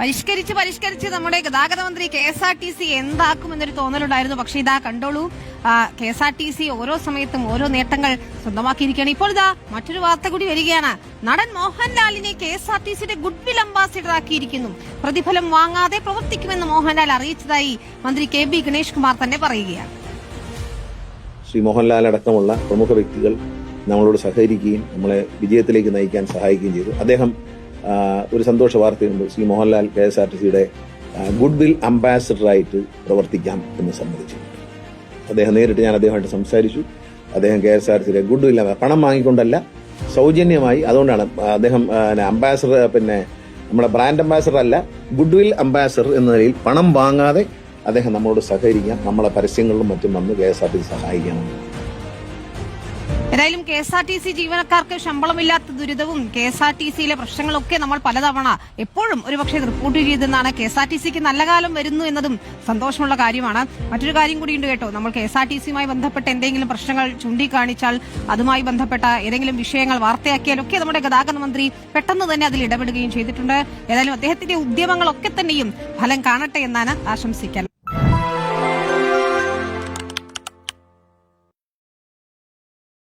പരിഷ്കരിച്ച് നമ്മുടെ ഗതാഗത മന്ത്രി KSRTC എന്താക്കുമെന്നൊരു തോന്നലുണ്ടായിരുന്നു. പക്ഷെ ഇതാ കണ്ടോളൂ, KSRTC ഓരോ സമയത്തും ഓരോ നേട്ടങ്ങൾ സ്വന്തമാക്കിയിരിക്കുകയാണ്. ഇപ്പോൾ ഇതാ മറ്റൊരു വാർത്ത കൂടി വരികയാണ്. നടൻ മോഹൻലാലിനെ KSRTCയുടെ ഗുഡ്വിൽ അംബാസിഡർ ആക്കിയിരിക്കുന്നു. പ്രതിഫലം വാങ്ങാതെ പ്രവർത്തിക്കുമെന്ന് മോഹൻലാൽ അറിയിച്ചതായി മന്ത്രി KB ഗണേഷ് കുമാർ തന്നെ പറയുകയാണ്. ശ്രീ മോഹൻലാൽ അടക്കമുള്ള പ്രമുഖ വ്യക്തികൾ നമ്മളോട് സഹകരിക്കുകയും നമ്മളെ വിജയത്തിലേക്ക് നയിക്കാൻ സഹായിക്കുകയും ചെയ്തു. അദ്ദേഹം ഒരു സന്തോഷ വാർത്തയുണ്ട്. ശ്രീ മോഹൻലാൽ KSRTCയുടെ ഗുഡ്വിൽ അംബാസിഡറായിട്ട് പ്രവർത്തിക്കാം എന്ന് സമ്മതിച്ചു. അദ്ദേഹം നേരിട്ട് ഞാൻ അദ്ദേഹമായിട്ട് സംസാരിച്ചു. അദ്ദേഹം KSRTCയുടെ ഗുഡ്വിൽ പണം വാങ്ങിക്കൊണ്ടല്ല, സൗജന്യമായി. അതുകൊണ്ടാണ് അദ്ദേഹം അംബാസിഡർ, നമ്മുടെ ബ്രാൻഡ് അംബാസിഡർ അല്ല, ഗുഡ്വിൽ അംബാസിഡർ എന്ന നിലയിൽ പണം വാങ്ങാതെ അദ്ദേഹം നമ്മളോട് സഹകരിക്കാം, നമ്മളെ പരസ്യങ്ങളിലും മറ്റും വന്ന് KSRTC സഹായിക്കാമെന്ന്. ഏതായാലും KSRTC ജീവനക്കാർക്ക് ശമ്പളമില്ലാത്ത ദുരിതവും KSRTCയിലെ പ്രശ്നങ്ങളൊക്കെ നമ്മൾ പലതവണ എപ്പോഴും ഒരുപക്ഷെ റിപ്പോർട്ട് ചെയ്തെന്നാണ്. KSRTCക്ക് നല്ല കാലം വരുന്നു എന്നതും സന്തോഷമുള്ള കാര്യമാണ്. മറ്റൊരു കാര്യം കൂടിയുണ്ട് കേട്ടോ, നമ്മൾ KSRTCയുമായി ബന്ധപ്പെട്ട എന്തെങ്കിലും പ്രശ്നങ്ങൾ ചൂണ്ടിക്കാണിച്ചാൽ, അതുമായി ബന്ധപ്പെട്ട ഏതെങ്കിലും വിഷയങ്ങൾ വാർത്തയാക്കിയാലൊക്കെ നമ്മുടെ ഗതാഗത മന്ത്രി പെട്ടെന്ന് തന്നെ അതിൽ ഇടപെടുകയും ചെയ്തിട്ടുണ്ട്. ഏതായാലും അദ്ദേഹത്തിന്റെ ഉദ്യമങ്ങളൊക്കെ തന്നെയും ഫലം കാണട്ടെ എന്നാണ് ആശംസിക്കാൻ.